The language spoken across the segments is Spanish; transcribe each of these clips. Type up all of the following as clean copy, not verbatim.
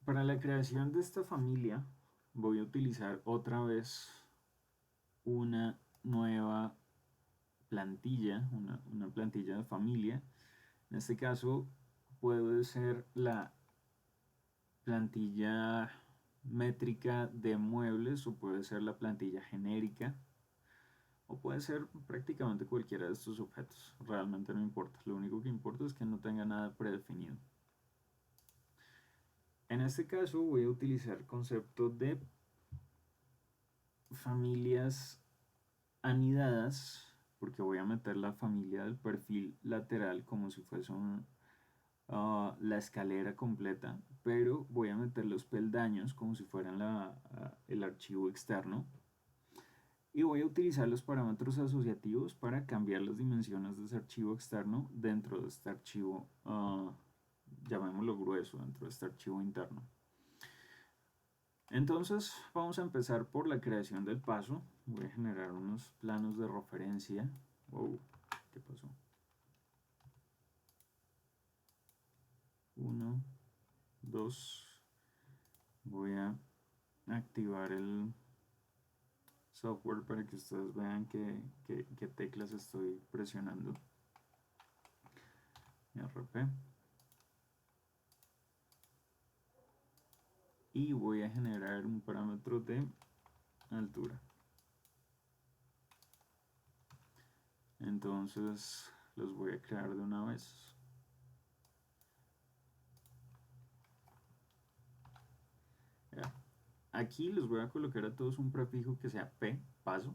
Para la creación de esta familia voy a utilizar otra vez una nueva plantilla, una plantilla de familia. En este caso puede ser la plantilla métrica de muebles o puede ser la plantilla genérica o puede ser prácticamente cualquiera de estos objetos. Realmente no importa. Lo único que importa es que no tenga nada predefinido. En este caso voy a utilizar el concepto de familias anidadas porque voy a meter la familia del perfil lateral como si fuese la escalera completa, pero voy a meter los peldaños como si fueran el archivo externo y voy a utilizar los parámetros asociativos para cambiar las dimensiones de ese archivo externo dentro de este archivo, llamémoslo grueso, dentro de este archivo interno. Entonces vamos a empezar por la creación del paso. Voy a generar unos planos de referencia. Wow, ¿qué pasó? Uno, dos. Voy a activar el software para que ustedes vean qué teclas estoy presionando. RP. Y voy a generar un parámetro de altura. Entonces los voy a crear de una vez. Ya. Aquí les voy a colocar a todos un prefijo que sea P, paso.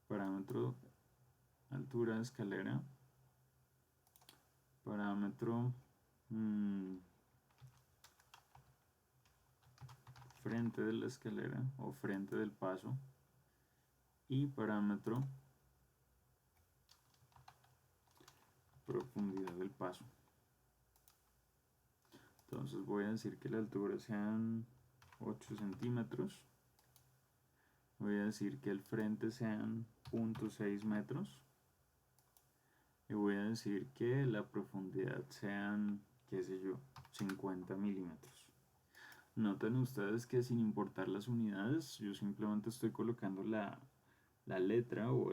Parámetro altura de escalera. Parámetro frente de la escalera o frente del paso. Y parámetro profundidad del paso. Entonces voy a decir que la altura sean 8 centímetros. Voy a decir que el frente sean 0.6 metros. Y voy a decir que la profundidad sean, qué sé yo, 50 milímetros. Noten ustedes que sin importar las unidades, yo simplemente estoy colocando la letra o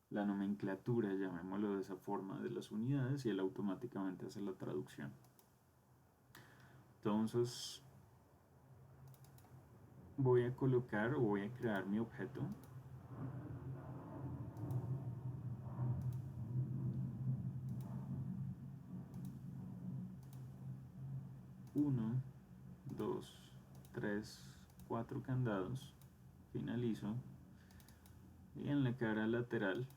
la nomenclatura, llamémoslo de esa forma, de las unidades y él automáticamente hace la traducción. Entonces voy a colocar o voy a crear mi objeto. Uno, dos, tres, cuatro candados. Finalizo. Y en la cara lateral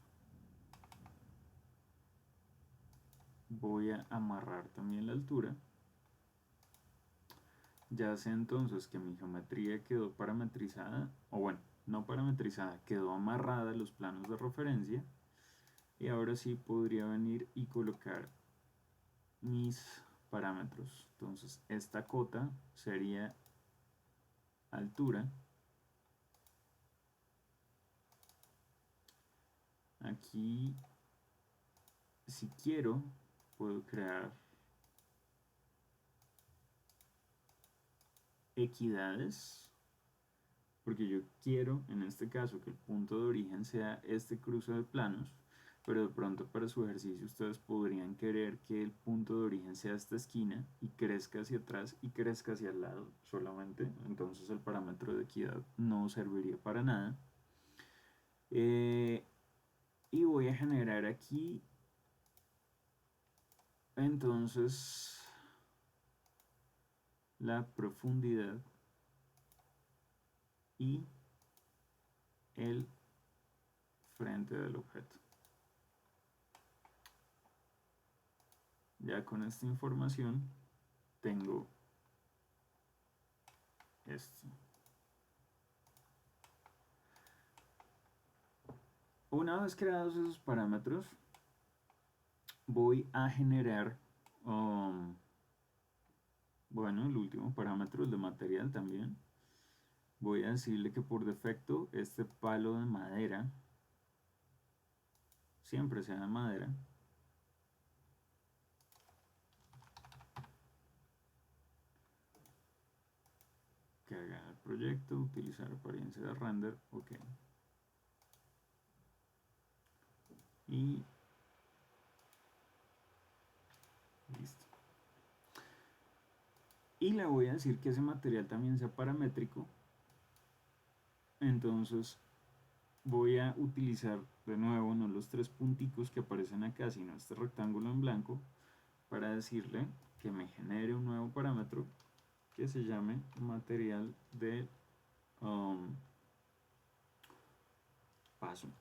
voy a amarrar también la altura. Ya sé entonces que mi geometría quedó parametrizada, o bueno, no parametrizada, quedó amarrada a los planos de referencia. Y ahora sí podría venir y colocar mis parámetros. Entonces esta cota sería altura. Aquí, si quiero, puedo crear equidades, porque yo quiero en este caso que el punto de origen sea este cruce de planos, pero de pronto para su ejercicio ustedes podrían querer que el punto de origen sea esta esquina y crezca hacia atrás y crezca hacia el lado solamente, entonces el parámetro de equidad no serviría para nada. Y voy a generar aquí entonces la profundidad y el frente del objeto. Ya con esta información tengo esto. Una vez creados esos parámetros, voy a generar, bueno, el último parámetro, el de material también. Voy a decirle que por defecto este palo de madera siempre sea de madera. proyecto, utilizar apariencia de render, ok. Y listo. Y le voy a decir que ese material también sea paramétrico. Entonces voy a utilizar de nuevo no los tres punticos que aparecen acá, sino este rectángulo en blanco para decirle que me genere un nuevo parámetro que se llame material de paso.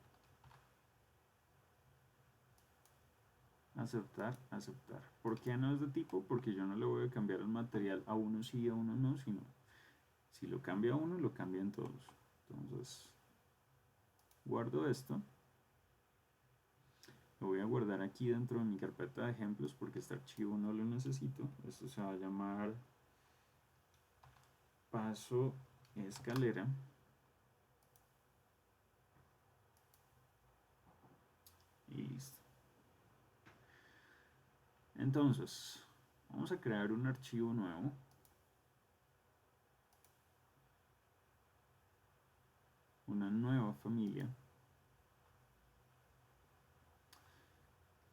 Aceptar, aceptar. ¿Por qué no es de tipo? Porque yo no le voy a cambiar el material a uno sí y a uno no, sino si lo cambia a uno, lo cambian todos. Entonces, guardo esto. Lo voy a guardar aquí dentro de mi carpeta de ejemplos porque este archivo no lo necesito. Esto se va a llamar paso escalera. Y listo. Entonces, vamos a crear un archivo nuevo. Una nueva familia.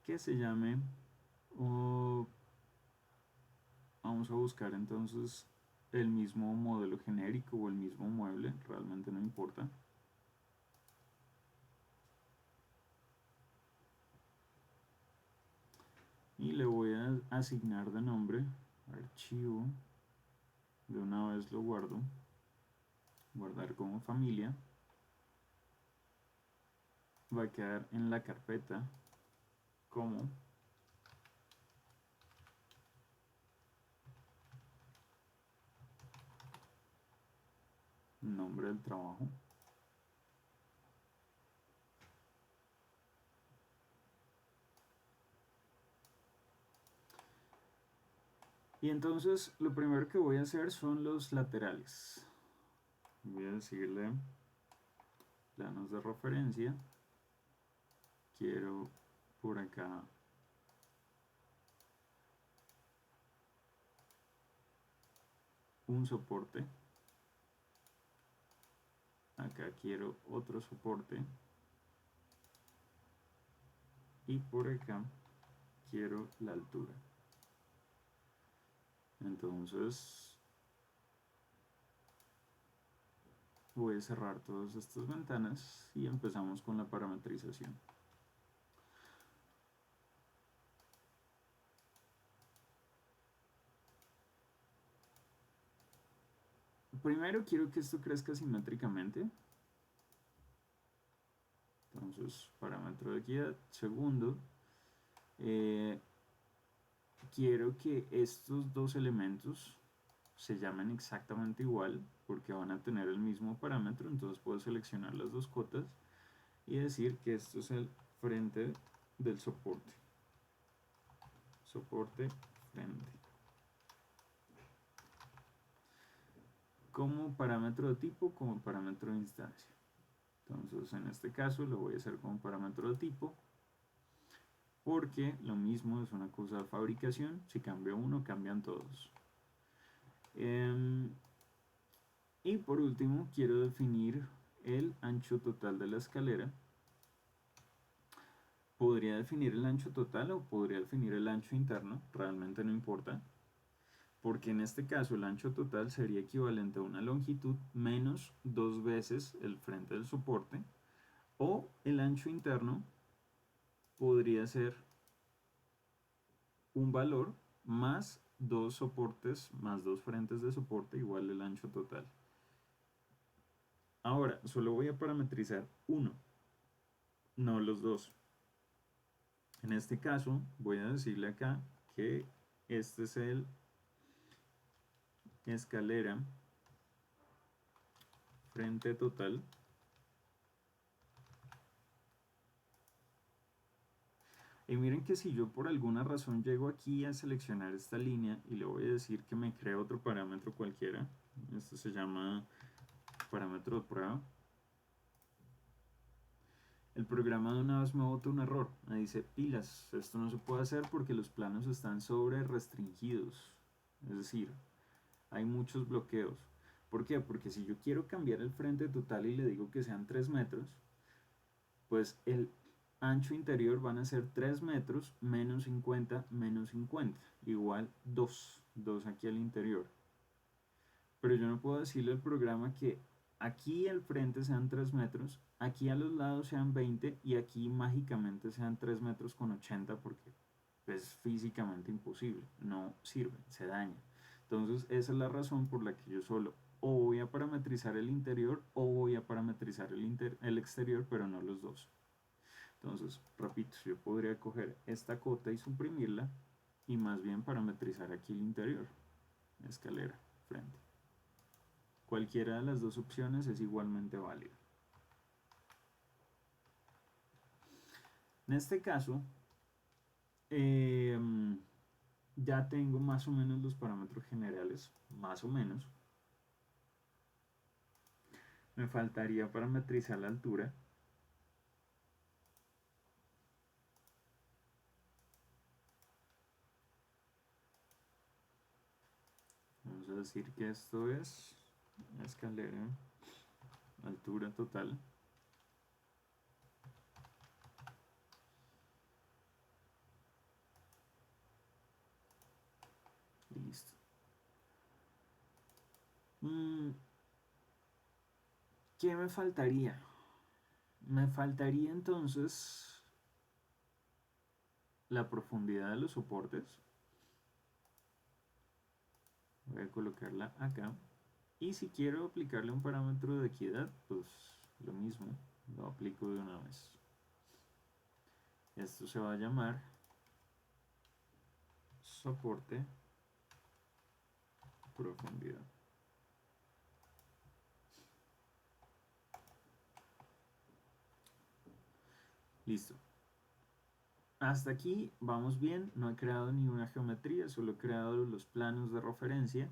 Que se llame... vamos a buscar entonces el mismo modelo genérico o el mismo mueble. Realmente no importa. Y le voy a asignar de nombre archivo. De una vez lo guardo. Guardar como familia. Va a quedar en la carpeta como nombre del trabajo. Y entonces lo primero que voy a hacer son los laterales. Voy a decirle planos de referencia. Quiero por acá un soporte. Acá quiero otro soporte. Y por acá quiero la altura. Entonces voy a cerrar todas estas ventanas y empezamos con la parametrización. Primero quiero que esto crezca simétricamente. Entonces, parámetro de equidad. Segundo, quiero que estos dos elementos se llamen exactamente igual porque van a tener el mismo parámetro. Entonces puedo seleccionar las dos cotas y decir que esto es el frente del soporte. Soporte frente. Como parámetro de tipo, como parámetro de instancia. Entonces en este caso lo voy a hacer como parámetro de tipo porque lo mismo es una cosa de fabricación, si cambia uno cambian todos. Y por último quiero definir el ancho total de la escalera. Podría definir el ancho total o podría definir el ancho interno, realmente no importa, porque en este caso el ancho total sería equivalente a una longitud menos 2 veces el frente del soporte, o el ancho interno podría ser un valor más dos soportes más dos frentes de soporte igual el ancho total. Ahora, solo voy a parametrizar uno, no los dos. En este caso, voy a decirle acá que este es el escalera frente total. Y miren que si yo por alguna razón llego aquí a seleccionar esta línea y le voy a decir que me crea otro parámetro cualquiera, esto se llama parámetro de prueba, el programa de una vez me bota un error, me dice pilas, esto no se puede hacer porque los planos están sobre restringidos, es decir, hay muchos bloqueos. ¿Por qué? Porque si yo quiero cambiar el frente total y le digo que sean 3 metros, pues el ancho interior van a ser 3 metros menos 50 menos 50, igual 2 aquí al interior. Pero yo no puedo decirle al programa que aquí al frente sean 3 metros, aquí a los lados sean 20 y aquí mágicamente sean 3 metros con 80 porque es físicamente imposible, no sirve, se daña. Entonces esa es la razón por la que yo solo o voy a parametrizar el interior o voy a parametrizar el exterior, pero no los dos. Entonces, repito, yo podría coger esta cota y suprimirla y más bien parametrizar aquí el interior, escalera, frente. Cualquiera de las dos opciones es igualmente válida. En este caso, ya tengo más o menos los parámetros generales, más o menos. Me faltaría parametrizar la altura. Vamos a decir que esto es la escalera, altura total. Listo. ¿Qué me faltaría? Me faltaría entonces la profundidad de los soportes. Voy a colocarla acá. Y si quiero aplicarle un parámetro de equidad, pues lo mismo, lo aplico de una vez. Esto se va a llamar soporte profundidad. Listo. Hasta aquí vamos bien, no he creado ni una geometría, solo he creado los planos de referencia.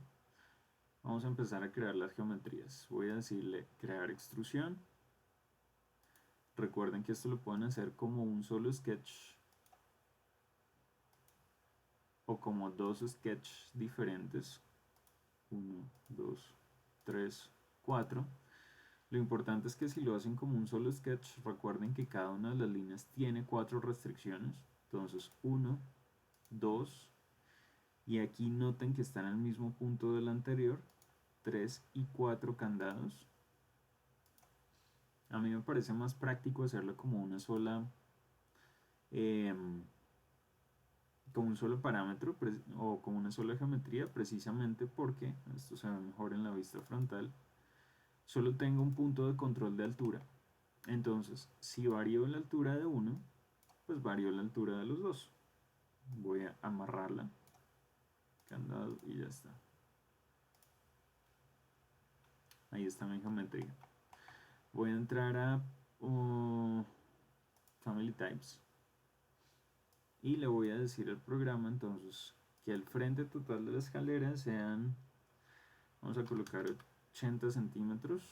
Vamos a empezar a crear las geometrías. Voy a decirle crear extrusión. Recuerden que esto lo pueden hacer como un solo sketch o como dos sketches diferentes. 1, 2, 3, 4. Lo importante es que si lo hacen como un solo sketch, recuerden que cada una de las líneas tiene 4 restricciones. Entonces 1, 2, y aquí noten que están al mismo punto del anterior, 3 y 4 candados. A mí me parece más práctico hacerlo como una sola, como un solo parámetro o como una sola geometría, precisamente porque esto se ve mejor en la vista frontal. Solo tengo un punto de control de altura. Entonces, si varío la altura de uno, pues varío la altura de los dos. Voy a amarrarla, candado, y ya está. Ahí está mi geometría. Voy a entrar a Family Types y le voy a decir al programa entonces que el frente total de la escalera sean, vamos a colocar 80 centímetros,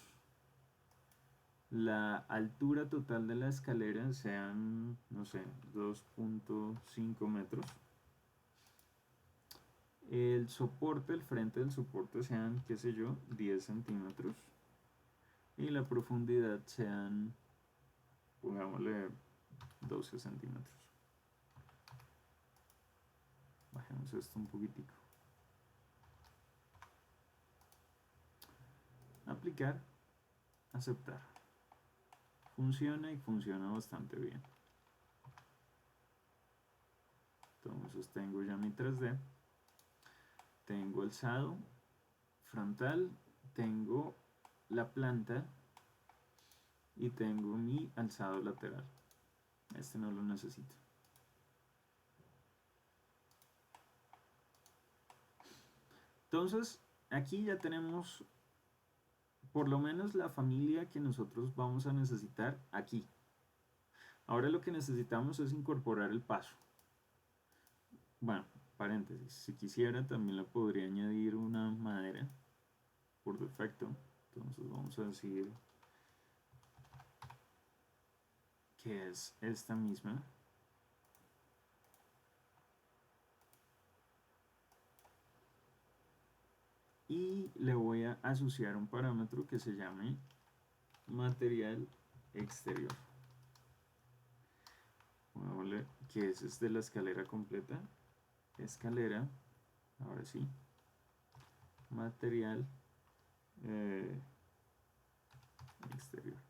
la altura total de la escalera sean, no sé, 2.5 metros, el soporte, el frente del soporte sean, qué sé yo, 10 centímetros y la profundidad sean, pongámosle 12 centímetros. Bajemos esto un poquitico. Aplicar, aceptar. Funciona y funciona bastante bien. Entonces tengo ya mi 3D. Tengo alzado frontal, tengo la planta y tengo mi alzado lateral. Este no lo necesito. Entonces, aquí ya tenemos por lo menos la familia que nosotros vamos a necesitar aquí. Ahora lo que necesitamos es incorporar el paso. Bueno, paréntesis, si quisiera también le podría añadir una madera por defecto. Entonces vamos a decir que es esta misma. y le voy a asociar un parámetro que se llame material exterior. Pongámosle que ese es de la escalera completa. Escalera, ahora sí, material exterior.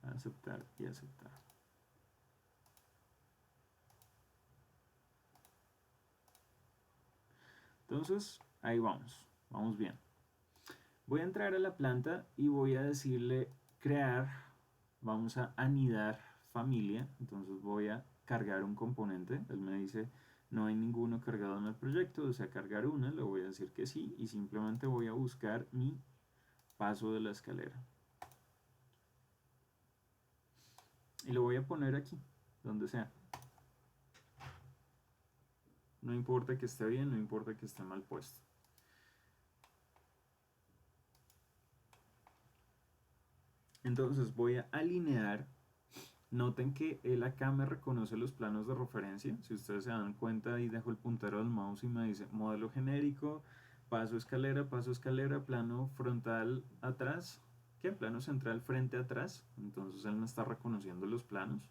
Aceptar y aceptar. Entonces, ahí vamos bien. Voy a entrar a la planta y voy a decirle crear, vamos a anidar familia, entonces voy a cargar un componente, él me dice no hay ninguno cargado en el proyecto, desea cargar una, le voy a decir que sí y simplemente voy a buscar mi paso de la escalera. Y lo voy a poner aquí, donde sea. No importa que esté bien, no importa que esté mal puesto. Entonces voy a alinear. Noten que él acá me reconoce los planos de referencia. Si ustedes se dan cuenta, ahí dejo el puntero del mouse y me dice modelo genérico, paso escalera, plano frontal atrás, ¿qué? Plano central frente atrás. Entonces él me está reconociendo los planos.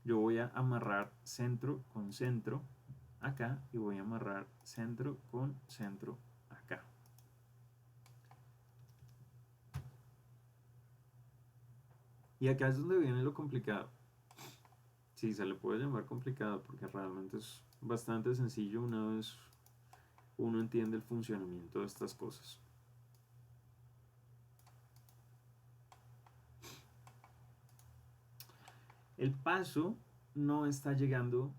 Yo voy a amarrar centro con centro acá y voy a amarrar centro con centro acá. Y acá es donde viene lo complicado. Sí, se le puede llamar complicado porque realmente es bastante sencillo una vez uno entiende el funcionamiento de estas cosas. El paso no está llegando,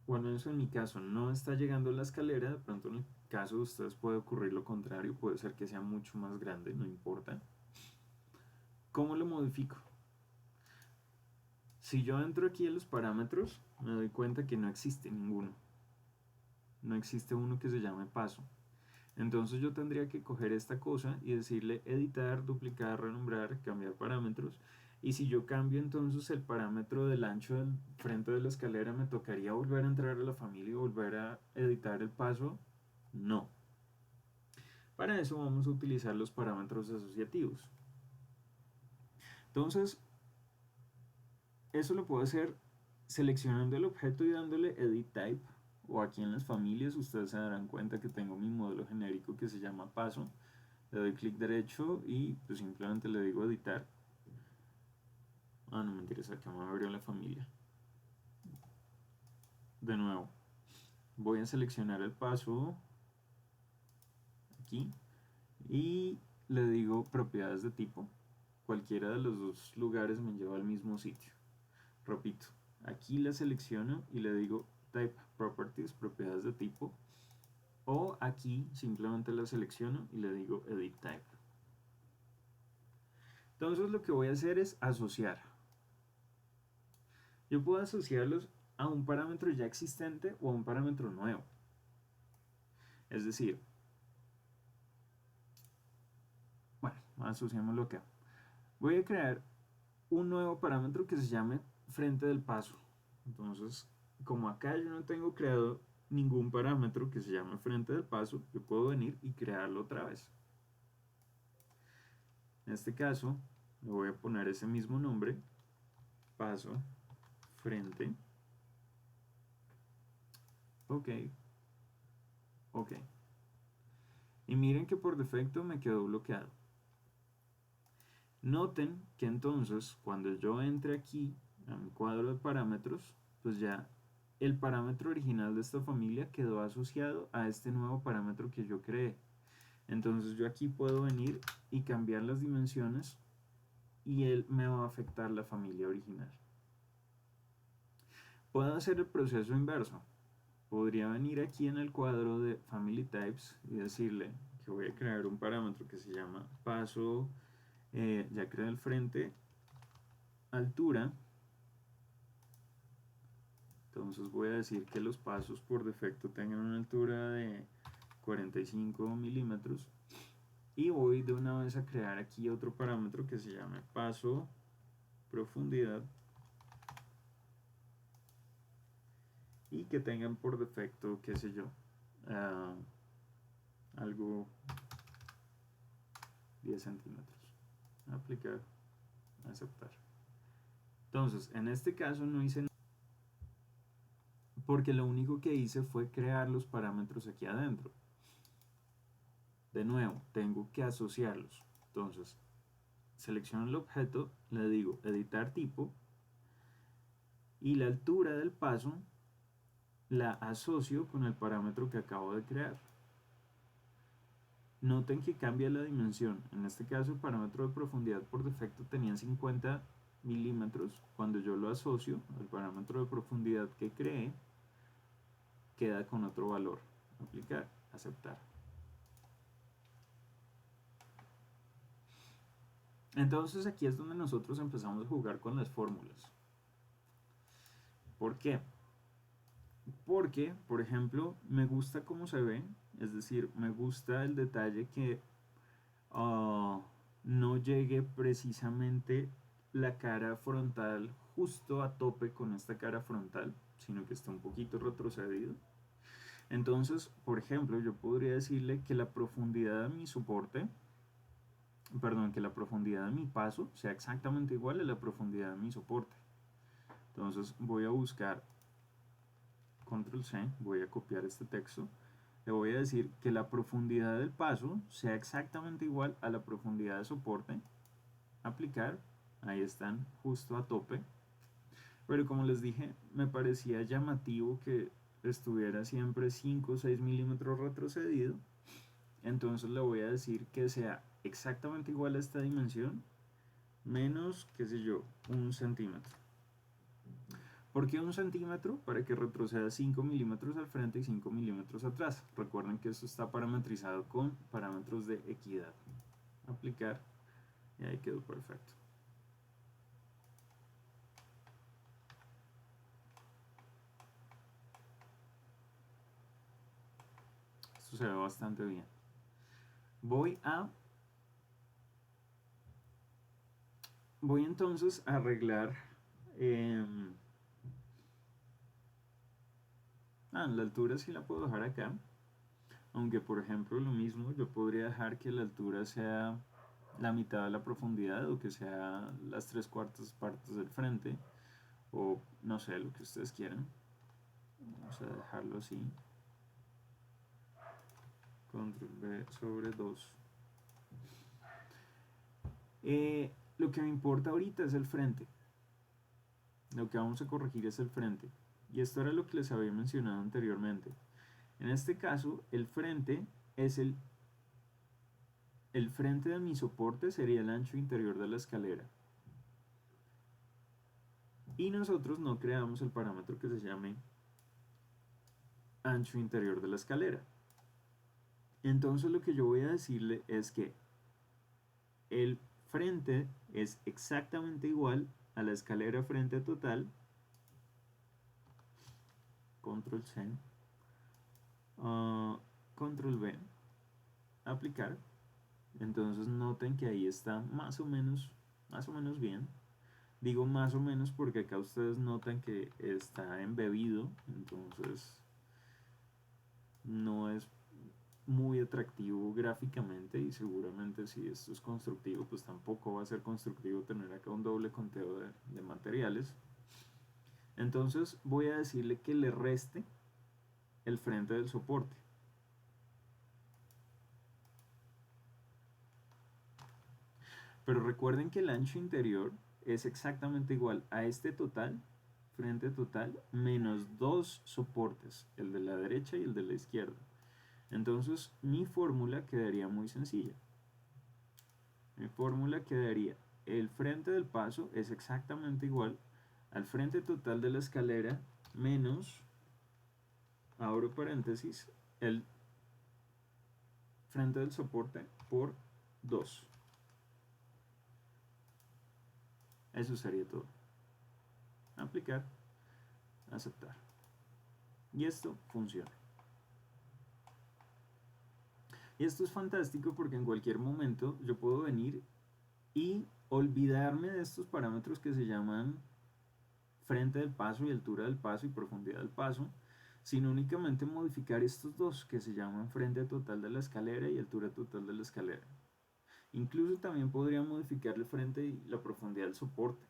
o al menos en mi caso, no está llegando a la escalera. De pronto en el caso de ustedes puede ocurrir lo contrario, puede ser que sea mucho más grande, no importa. ¿Cómo lo modifico? Si yo entro aquí en los parámetros, me doy cuenta que no existe ninguno. No existe uno que se llame paso. Entonces yo tendría que coger esta cosa y decirle editar, duplicar, renombrar, cambiar parámetros. Y si yo cambio entonces el parámetro del ancho del frente de la escalera, ¿me tocaría volver a entrar a la familia y volver a editar el paso? No. Para eso vamos a utilizar los parámetros asociativos. Entonces, eso lo puedo hacer seleccionando el objeto y dándole edit type. O aquí en las familias ustedes se darán cuenta que tengo mi modelo genérico que se llama paso. Le doy clic derecho y pues simplemente le digo editar. Ah, no, mentiras, acá me abrió la familia. De nuevo, voy a seleccionar el paso aquí y le digo propiedades de tipo. Cualquiera de los dos lugares me lleva al mismo sitio. Repito, aquí la selecciono y le digo type properties, propiedades de tipo. O aquí simplemente la selecciono y le digo edit type. Entonces lo que voy a hacer es asociar. Yo puedo asociarlos a un parámetro ya existente o a un parámetro nuevo. Es decir, bueno, asociémoslo acá. Voy a crear un nuevo parámetro que se llame frente del paso. Entonces, como acá yo no tengo creado ningún parámetro que se llame frente del paso, yo puedo venir y crearlo otra vez. En este caso, le voy a poner ese mismo nombre, paso, frente, ok, ok. Y miren que por defecto me quedó bloqueado. Noten que entonces cuando yo entre aquí a mi cuadro de parámetros, pues ya el parámetro original de esta familia quedó asociado a este nuevo parámetro que yo creé. Entonces yo aquí puedo venir y cambiar las dimensiones y él me va a afectar la familia original. Puedo hacer el proceso inverso. Podría venir aquí en el cuadro de Family Types y decirle que voy a crear un parámetro que se llama paso, ya creé el frente, altura. Entonces voy a decir que los pasos por defecto tengan una altura de 45 milímetros. Y voy de una vez a crear aquí otro parámetro que se llame paso profundidad. Y que tengan por defecto, qué sé yo, ah, algo 10 centímetros. Aplicar, aceptar. Entonces, en este caso no hice nada porque lo único que hice fue crear los parámetros aquí adentro. De nuevo, tengo que asociarlos. Entonces, selecciono el objeto, le digo editar tipo y la altura del paso la asocio con el parámetro que acabo de crear. Noten que cambia la dimensión. En este caso el parámetro de profundidad por defecto tenía 50 milímetros. Cuando yo lo asocio al parámetro de profundidad que creé, queda con otro valor. Aplicar, aceptar. Entonces aquí es donde nosotros empezamos a jugar con las fórmulas. ¿Por qué? Porque, por ejemplo, me gusta cómo se ve, es decir, me gusta el detalle que no llegue precisamente la cara frontal justo a tope con esta cara frontal, sino que está un poquito retrocedido. Entonces, por ejemplo, yo podría decirle que la profundidad de mi soporte, perdón, que la profundidad de mi paso sea exactamente igual a la profundidad de mi soporte. Entonces voy a buscar control C, voy a copiar este texto, le voy a decir que la profundidad del paso sea exactamente igual a la profundidad de soporte, aplicar, ahí están justo a tope, pero como les dije, me parecía llamativo que estuviera siempre 5 o 6 milímetros retrocedido, entonces le voy a decir que sea exactamente igual a esta dimensión, menos, qué sé yo, 1 centímetro. ¿Por qué 1 centímetro? Para que retroceda 5 milímetros al frente y 5 milímetros atrás. Recuerden que esto está parametrizado con parámetros de equidad. Aplicar y ahí quedó perfecto. Esto se ve bastante bien. Voy entonces a arreglar la altura sí la puedo dejar acá, aunque por ejemplo lo mismo yo podría dejar que la altura sea la mitad de la profundidad o que sea las 3/4 partes del frente o no sé, lo que ustedes quieran. Vamos a dejarlo así, control B sobre 2. Lo que me importa ahorita es el frente, lo que vamos a corregir es el frente, y esto era lo que les había mencionado anteriormente. En este caso el frente es el frente de mi soporte sería el ancho interior de la escalera, y nosotros no creamos el parámetro que se llame ancho interior de la escalera. Entonces lo que yo voy a decirle es que el frente es exactamente igual a la escalera frente total, control C, control V, aplicar. Entonces noten que ahí está más o menos bien. Digo más o menos porque acá ustedes notan que está embebido, entonces no es muy atractivo gráficamente, y seguramente si esto es constructivo pues tampoco va a ser constructivo tener acá un doble conteo de materiales. Entonces voy a decirle que le reste el frente del soporte. Pero recuerden que el ancho interior es exactamente igual a este total, frente total, menos 2 soportes, el de la derecha y el de la izquierda. Entonces mi fórmula quedaría muy sencilla. Mi fórmula quedaría, el frente del paso es exactamente igual al frente total de la escalera menos, abro paréntesis, el frente del soporte por 2. Eso sería todo. Aplicar, aceptar. Y esto funciona. Y esto es fantástico porque en cualquier momento yo puedo venir y olvidarme de estos parámetros que se llaman frente del paso y altura del paso y profundidad del paso. sino únicamente modificar estos dos que se llaman frente total de la escalera y altura total de la escalera. Incluso también podría modificar el frente y la profundidad del soporte.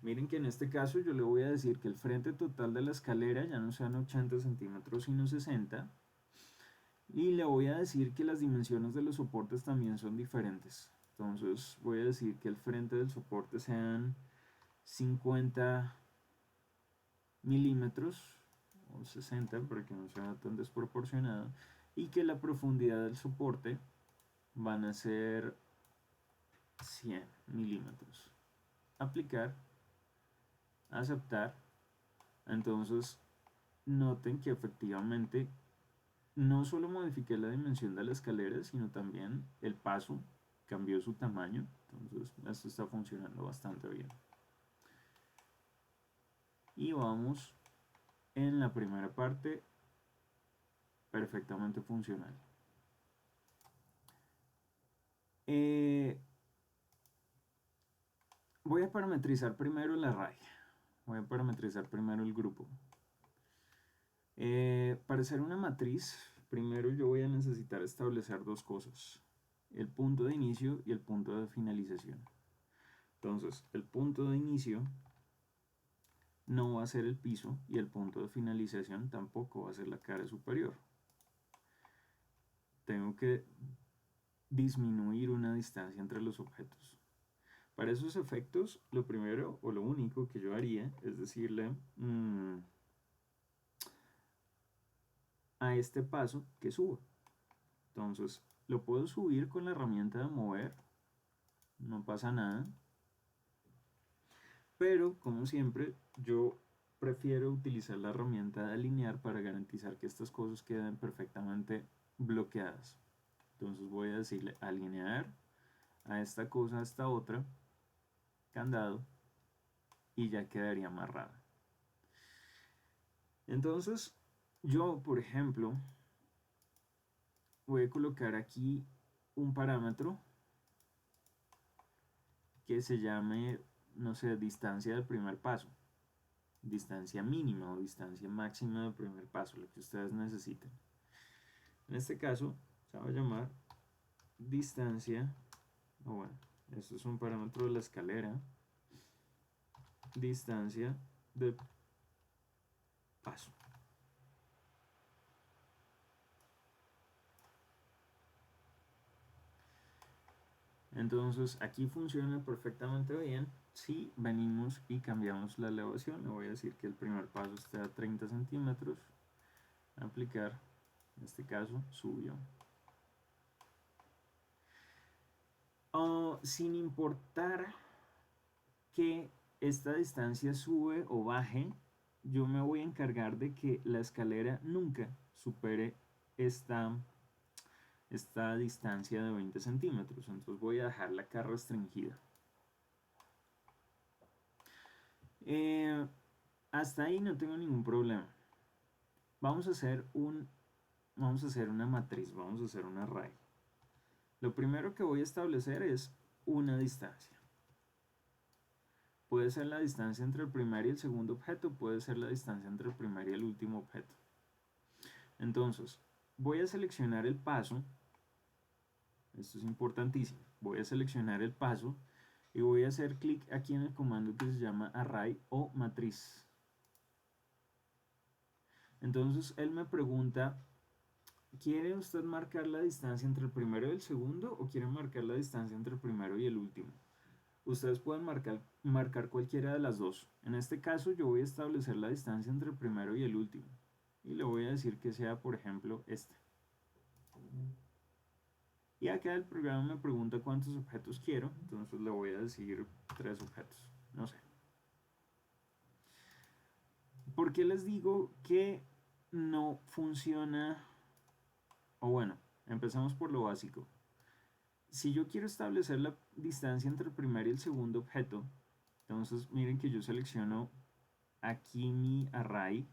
Miren que en este caso yo le voy a decir que el frente total de la escalera ya no sean 80 centímetros sino 60. Y le voy a decir que las dimensiones de los soportes también son diferentes. Entonces voy a decir que el frente del soporte sean 50 milímetros o 60 para que no sea tan desproporcionado. Y que la profundidad del soporte van a ser 100 milímetros. Aplicar, aceptar. Entonces noten que efectivamente no solo modifiqué la dimensión de la escalera, sino también el paso cambió su tamaño. Entonces esto está funcionando bastante bien. Y vamos en la primera parte perfectamente funcional. Voy a parametrizar primero el array. Voy a parametrizar primero el grupo. Para hacer una matriz, primero yo voy a necesitar establecer dos cosas. El punto de inicio y el punto de finalización. Entonces, el punto de inicio no va a ser el piso y el punto de finalización tampoco va a ser la cara superior. Tengo que disminuir una distancia entre los objetos. Para esos efectos, lo primero o lo único que yo haría es decirle a este paso que suba. Entonces, lo puedo subir con la herramienta de mover, no pasa nada. Pero, como siempre, yo prefiero utilizar la herramienta de alinear para garantizar que estas cosas queden perfectamente bloqueadas. Entonces voy a decirle alinear a esta cosa, a esta otra, candado, y ya quedaría amarrada. Entonces, yo, por ejemplo, voy a colocar aquí un parámetro que se llame, no sé, distancia del primer paso, distancia mínima o distancia máxima del primer paso, lo que ustedes necesiten. En este caso, se va a llamar distancia, o bueno, esto es un parámetro de la escalera, distancia de paso. Entonces aquí funciona perfectamente bien si venimos y cambiamos la elevación. Le voy a decir que el primer paso esté a 30 centímetros. Aplicar, en este caso, subió. Sin importar que esta distancia sube o baje, yo me voy a encargar de que la escalera nunca supere esta distancia de 20 centímetros. Entonces voy a dejarla acá restringida. Hasta ahí no tengo ningún problema. Vamos a hacer una matriz, vamos a hacer un array. Lo primero que voy a establecer es una distancia. Puede ser la distancia entre el primer y el segundo objeto, puede ser la distancia entre el primer y el último objeto. Entonces, voy a seleccionar el paso. Esto es importantísimo. Voy a seleccionar el paso y voy a hacer clic aquí en el comando que se llama array o matriz. Entonces él me pregunta, ¿quiere usted marcar la distancia entre el primero y el segundo o quiere marcar la distancia entre el primero y el último? Ustedes pueden marcar cualquiera de las dos. En este caso yo voy a establecer la distancia entre el primero y el último. Y le voy a decir que sea, por ejemplo, esta. Y acá el programa me pregunta cuántos objetos quiero, entonces le voy a decir 3 objetos, no sé. ¿Por qué les digo que no funciona? O bueno, empezamos por lo básico. Si yo quiero establecer la distancia entre el primer y el segundo objeto, entonces miren que yo selecciono aquí mi array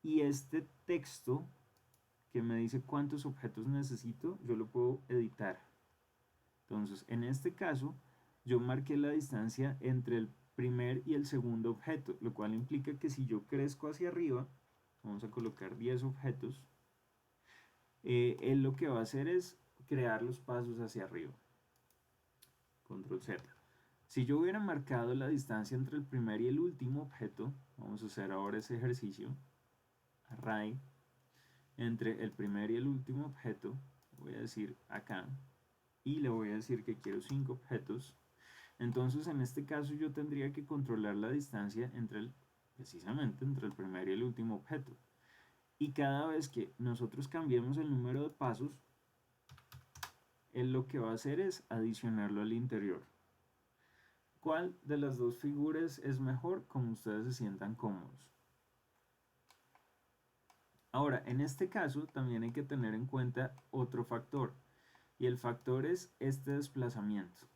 y este texto que me dice cuántos objetos necesito, yo lo puedo editar. Entonces, en este caso, yo marqué la distancia entre el primer y el segundo objeto, lo cual implica que si yo crezco hacia arriba, vamos a colocar 10 objetos, él lo que va a hacer es crear los pasos hacia arriba. Control Z. Si yo hubiera marcado la distancia entre el primer y el último objeto, vamos a hacer ahora ese ejercicio, array, entre el primer y el último objeto, voy a decir acá, y le voy a decir que quiero 5 objetos, entonces en este caso yo tendría que controlar la distancia precisamente entre el primer y el último objeto. Y cada vez que nosotros cambiemos el número de pasos, él lo que va a hacer es adicionarlo al interior. ¿Cuál de las dos figuras es mejor? Como ustedes se sientan cómodos. Ahora, en este caso también hay que tener en cuenta otro factor, y el factor es este desplazamiento.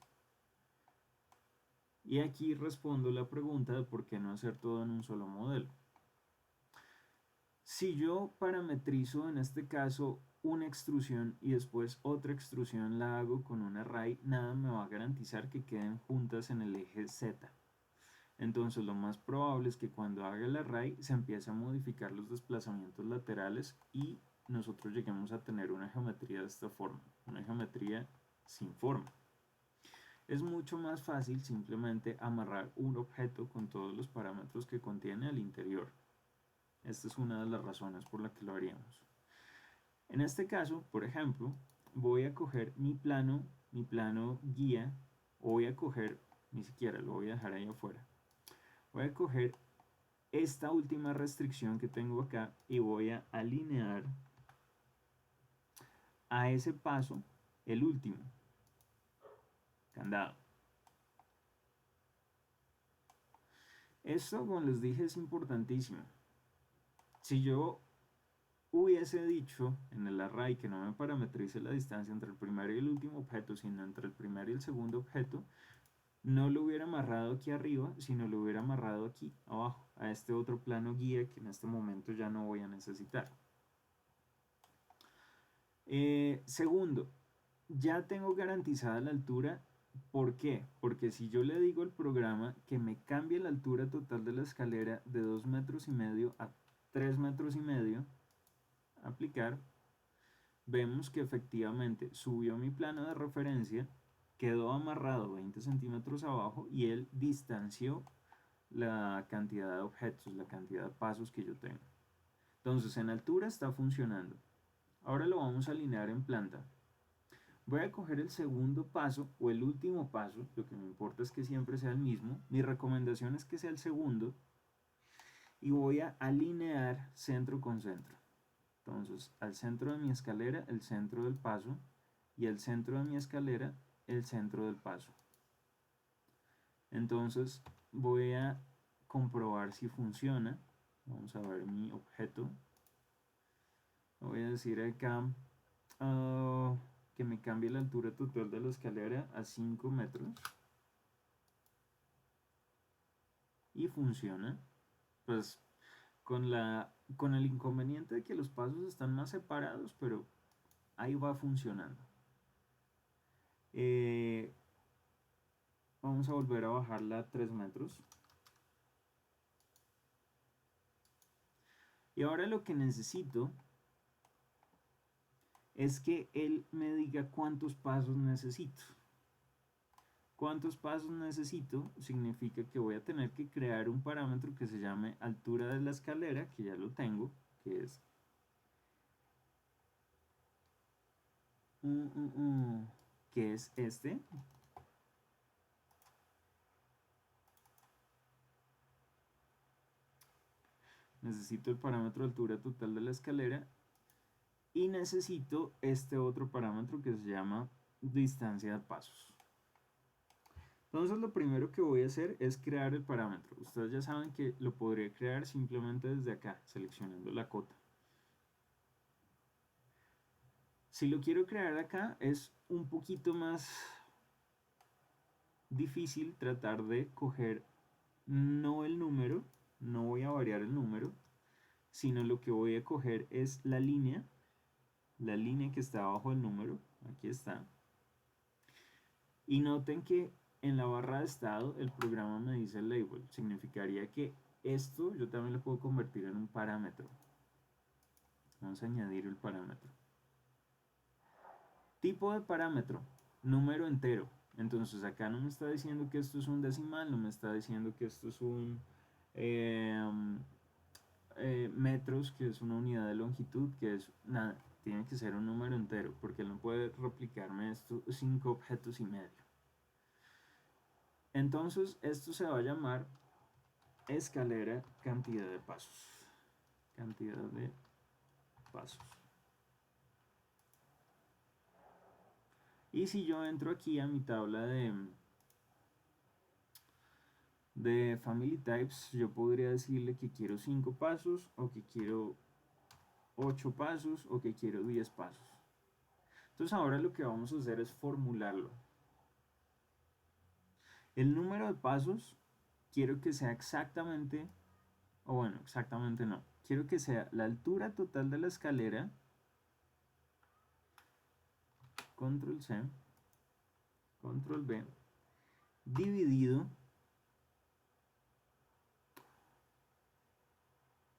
Y aquí respondo la pregunta de por qué no hacer todo en un solo modelo. Si yo parametrizo en este caso una extrusión y después otra extrusión la hago con un array, nada me va a garantizar que queden juntas en el eje Z. Entonces lo más probable es que cuando haga el array se empiece a modificar los desplazamientos laterales y nosotros lleguemos a tener una geometría de esta forma, una geometría sin forma. Es mucho más fácil simplemente amarrar un objeto con todos los parámetros que contiene al interior. Esta es una de las razones por la que lo haríamos. En este caso, por ejemplo, voy a coger mi plano guía, o voy a coger, ni siquiera lo voy a dejar ahí afuera. Voy a coger esta última restricción que tengo acá y voy a alinear a ese paso el último candado. Esto, como les dije, es importantísimo. Si yo hubiese dicho en el array que no me parametrice la distancia entre el primer y el último objeto, sino entre el primer y el segundo objeto, no lo hubiera amarrado aquí arriba, sino lo hubiera amarrado aquí abajo, a este otro plano guía que en este momento ya no voy a necesitar. Segundo, ya tengo garantizada la altura. ¿Por qué? Porque si yo le digo al programa que me cambie la altura total de la escalera de 2,5 metros a 3,5 metros, aplicar, vemos que efectivamente subió mi plano de referencia, quedó amarrado 20 centímetros abajo y él distanció la cantidad de objetos, la cantidad de pasos que yo tengo. Entonces en altura está funcionando. Ahora lo vamos a alinear en planta. Voy a coger el segundo paso o el último paso, lo que me importa es que siempre sea el mismo. Mi recomendación es que sea el segundo. Y voy a alinear centro con centro. Entonces, al centro de mi escalera, el centro del paso, y al centro de mi escalera, el centro del paso. Entonces, voy a comprobar si funciona. Vamos a ver mi objeto. Voy a decir acá que me cambie la altura total de la escalera a 5 metros. Y funciona. Pues con el inconveniente de que los pasos están más separados, pero ahí va funcionando. Vamos a volver a bajarla a 3 metros. Y ahora lo que necesito es que él me diga cuántos pasos necesito. ¿Cuántos pasos necesito? Significa que voy a tener que crear un parámetro que se llame altura de la escalera, que ya lo tengo, que es que es este. Necesito el parámetro de altura total de la escalera y necesito este otro parámetro que se llama distancia de pasos. Entonces lo primero que voy a hacer es crear el parámetro. Ustedes ya saben que lo podría crear simplemente desde acá, seleccionando la cota. Si lo quiero crear acá es un poquito más difícil tratar de coger no el número, no voy a variar el número, sino lo que voy a coger es la línea que está abajo del número, aquí está. Y noten que en la barra de estado el programa me dice label, significaría que esto yo también lo puedo convertir en un parámetro. Vamos a añadir el parámetro. Tipo de parámetro, número entero. Entonces acá no me está diciendo que esto es un decimal, no me está diciendo que esto es un metros, que es una unidad de longitud, que es nada, tiene que ser un número entero, porque él no puede replicarme esto 5 objetos y medio. Entonces esto se va a llamar escalera cantidad de pasos. Cantidad de pasos. Y si yo entro aquí a mi tabla de Family Types, yo podría decirle que quiero 5 pasos, o que quiero 8 pasos, o que quiero 10 pasos. Entonces ahora lo que vamos a hacer es formularlo. El número de pasos quiero que sea exactamente, o bueno, exactamente no. Quiero que sea la altura total de la escalera, control C, control V, dividido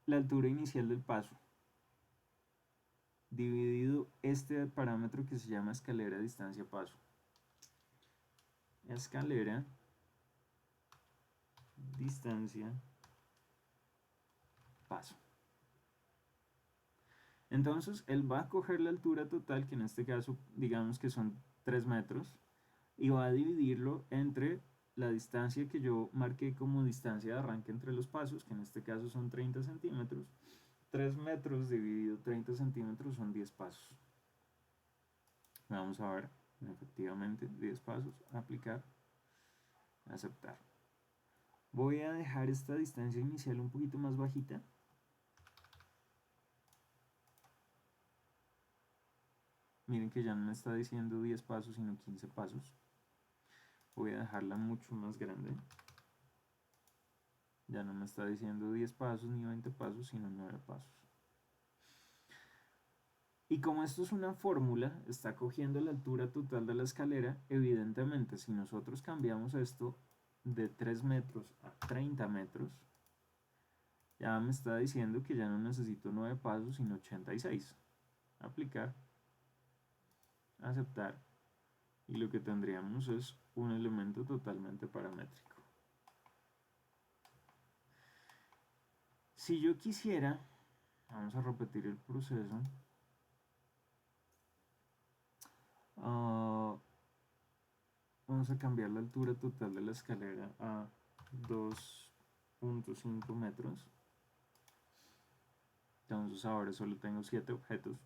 la altura inicial del paso, dividido este parámetro que se llama escalera distancia paso. Escalera distancia paso. Entonces él va a coger la altura total, que en este caso digamos que son 3 metros, y va a dividirlo entre la distancia que yo marqué como distancia de arranque entre los pasos, que en este caso son 30 centímetros. 3 metros dividido 30 centímetros son 10 pasos. Vamos a ver, efectivamente, 10 pasos, aplicar, aceptar. Voy a dejar esta distancia inicial un poquito más bajita. Miren que ya no me está diciendo 10 pasos, sino 15 pasos. Voy a dejarla mucho más grande. Ya no me está diciendo 10 pasos ni 20 pasos, sino 9 pasos. Y como esto es una fórmula, está cogiendo la altura total de la escalera. Evidentemente, si nosotros cambiamos esto de 3 metros a 30 metros, ya me está diciendo que ya no necesito 9 pasos, sino 86. Aplicar, aceptar, y lo que tendríamos es un elemento totalmente paramétrico. Si yo quisiera, vamos a repetir el proceso. Vamos a cambiar la altura total de la escalera a 2.5 metros. Entonces ahora solo tengo 7 objetos,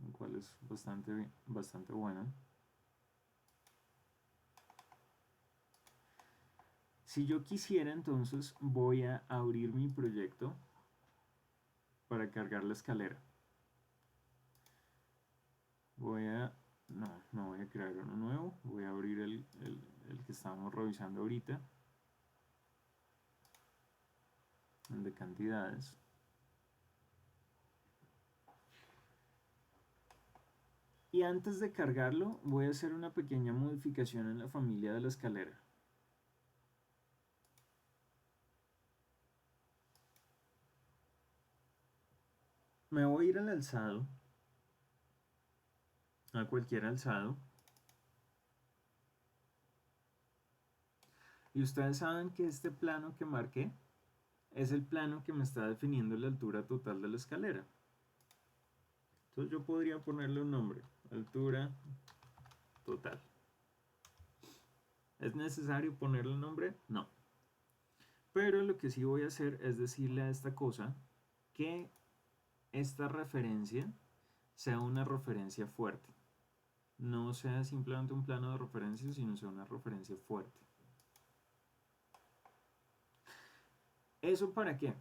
lo cual es bastante bueno. Si yo quisiera, entonces voy a abrir mi proyecto para cargar la escalera. No voy a crear uno nuevo, voy a abrir el que estábamos revisando ahorita, el de cantidades. Y antes de cargarlo, voy a hacer una pequeña modificación en la familia de la escalera. Me voy a ir al alzado, a cualquier alzado. Y ustedes saben que este plano que marqué es el plano que me está definiendo la altura total de la escalera. Entonces yo podría ponerle un nombre, altura total. ¿Es necesario ponerle un nombre? No. Pero lo que sí voy a hacer es decirle a esta cosa que esta referencia sea una referencia fuerte. No sea simplemente un plano de referencia, sino sea una referencia fuerte. ¿Eso para qué?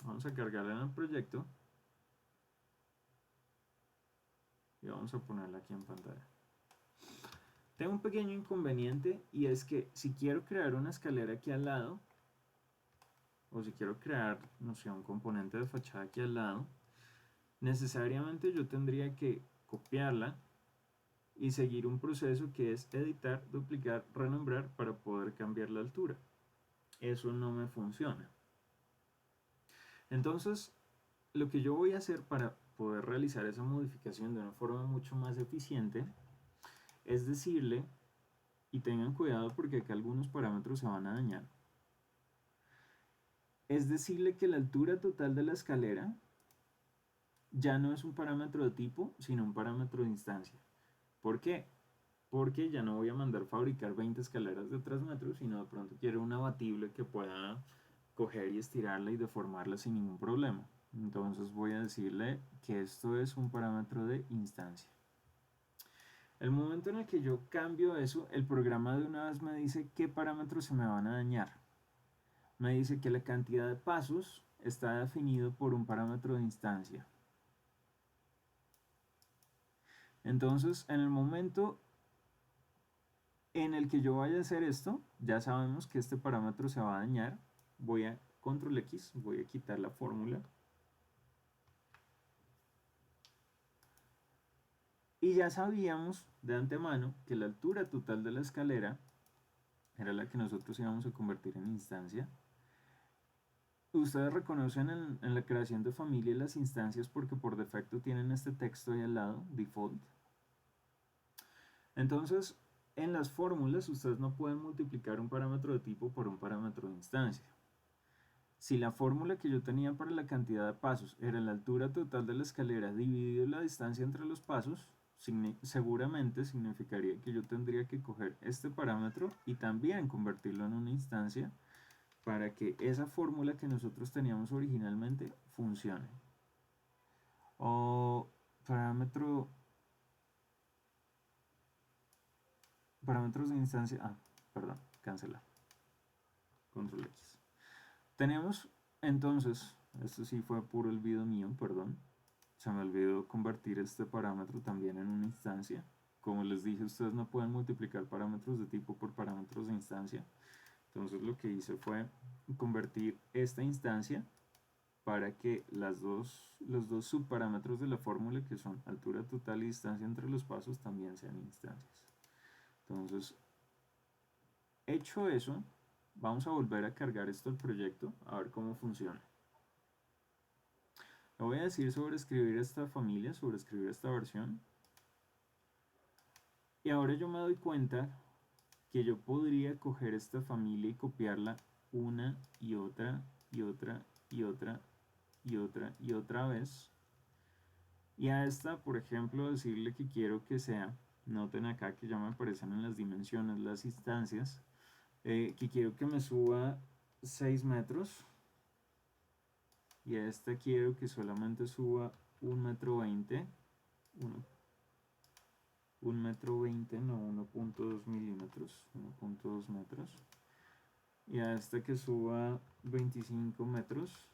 Vamos a cargarla en el proyecto y vamos a ponerla aquí en pantalla. Tengo un pequeño inconveniente, y es que si quiero crear una escalera aquí al lado, o si quiero crear, no sé, un componente de fachada aquí al lado, necesariamente yo tendría que copiarla y seguir un proceso que es editar, duplicar, renombrar para poder cambiar la altura. Eso no me funciona. Entonces, lo que yo voy a hacer para poder realizar esa modificación de una forma mucho más eficiente es decirle, y tengan cuidado porque acá algunos parámetros se van a dañar, es decirle que la altura total de la escalera ya no es un parámetro de tipo, sino un parámetro de instancia. ¿Por qué? Porque ya no voy a mandar fabricar 20 escaleras de 3 metros, sino de pronto quiero una abatible que pueda coger y estirarla y deformarla sin ningún problema. Entonces voy a decirle que esto es un parámetro de instancia. El momento en el que yo cambio eso, el programa de una vez me dice qué parámetros se me van a dañar. Me dice que la cantidad de pasos está definido por un parámetro de instancia. Entonces, en el momento en el que yo vaya a hacer esto, ya sabemos que este parámetro se va a dañar. Voy a control X, voy a quitar la fórmula. Y ya sabíamos de antemano que la altura total de la escalera era la que nosotros íbamos a convertir en instancia. Ustedes reconocen en la creación de familia las instancias porque por defecto tienen este texto ahí al lado, default. Entonces, en las fórmulas ustedes no pueden multiplicar un parámetro de tipo por un parámetro de instancia. Si la fórmula que yo tenía para la cantidad de pasos era la altura total de la escalera dividido la distancia entre los pasos, seguramente significaría que yo tendría que coger este parámetro y también convertirlo en una instancia para que esa fórmula que nosotros teníamos originalmente funcione. O parámetros de instancia, perdón, cancelar, control X. Tenemos entonces, esto sí fue puro olvido mío, perdón, se me olvidó convertir este parámetro también en una instancia. Como les dije, ustedes no pueden multiplicar parámetros de tipo por parámetros de instancia. Entonces lo que hice fue convertir esta instancia para que los dos subparámetros de la fórmula, que son altura total y distancia entre los pasos, también sean instancias. Entonces, hecho eso, vamos a volver a cargar esto al proyecto, a ver cómo funciona. Le voy a decir sobre escribir esta familia, sobre escribir esta versión. Y ahora yo me doy cuenta que yo podría coger esta familia y copiarla una y otra y otra y otra y otra y otra vez. Y a esta, por ejemplo, decirle que quiero que sea, noten acá que ya me aparecen en las dimensiones las instancias, que quiero que me suba 6 metros. Y a esta quiero que solamente suba 1,20 m. 1,20 m, no 1,2 milímetros, 1,2 metros. Y a esta que suba 25 metros.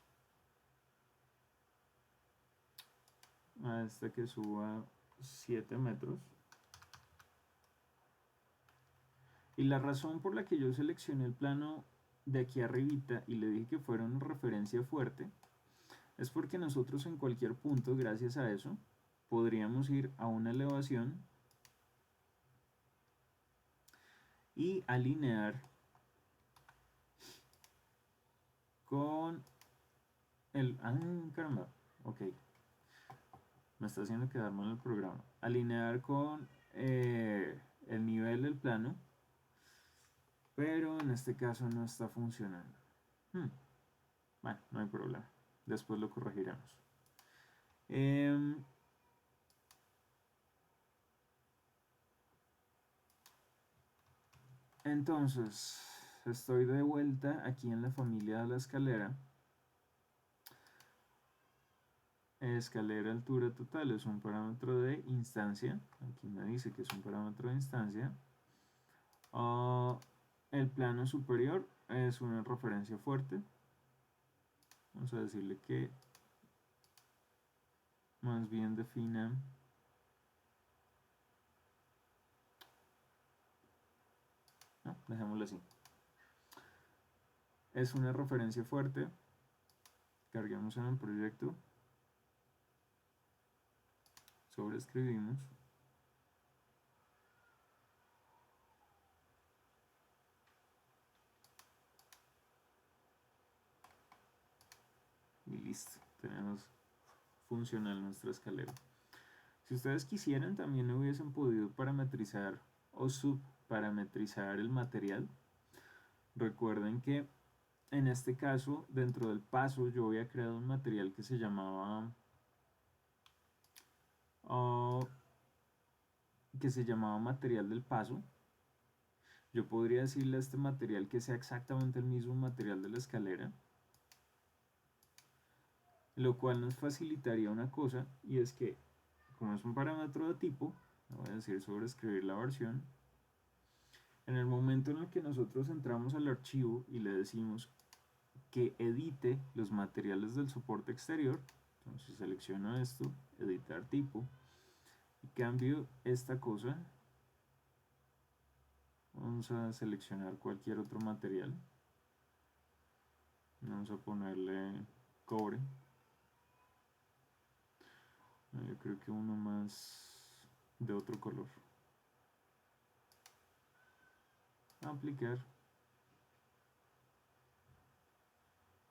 A esta que suba 7 metros. Y la razón por la que yo seleccioné el plano de aquí arribita y le dije que fuera una referencia fuerte es porque nosotros en cualquier punto, gracias a eso, podríamos ir a una elevación y alinear con el... caramba, ok, me está haciendo quedar mal el programa. Alinear con el nivel del plano, pero en este caso no está funcionando. Bueno, no hay problema, después lo corregiremos. Entonces, estoy de vuelta aquí en la familia de la escalera. Escalera altura total es un parámetro de instancia. Aquí me dice que es un parámetro de instancia. El plano superior es una referencia fuerte. Vamos a decirle que más bien defina no, dejémoslo así. Es una referencia fuerte. Carguemos en el proyecto. Sobreescribimos. Y listo. Tenemos funcional nuestra escalera. Si ustedes quisieran, también hubiesen podido parametrizar o subparametrizar el material. Recuerden que en este caso, dentro del paso, yo había creado un material que se llamaba material del paso. Yo podría decirle a este material que sea exactamente el mismo material de la escalera, lo cual nos facilitaría una cosa, y es que, como es un parámetro de tipo, voy a decir sobreescribir la versión. En el momento en el que nosotros entramos al archivo y le decimos que edite los materiales del soporte exterior, entonces selecciono esto, editar tipo, y cambio esta cosa. Vamos a seleccionar cualquier otro material. Vamos a ponerle cobre. Yo creo que uno más de otro color. Aplicar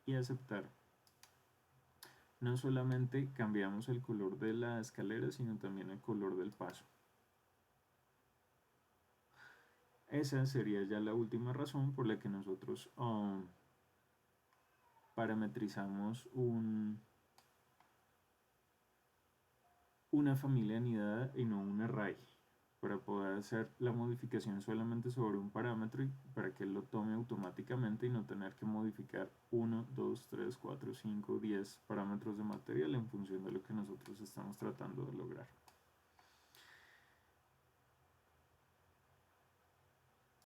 y aceptar. No solamente cambiamos el color de la escalera, sino también el color del paso. Esa sería ya la última razón por la que nosotros parametrizamos una familia anidada y no un array, para poder hacer la modificación solamente sobre un parámetro y para que él lo tome automáticamente y no tener que modificar 1, 2, 3, 4, 5, 10 parámetros de material en función de lo que nosotros estamos tratando de lograr.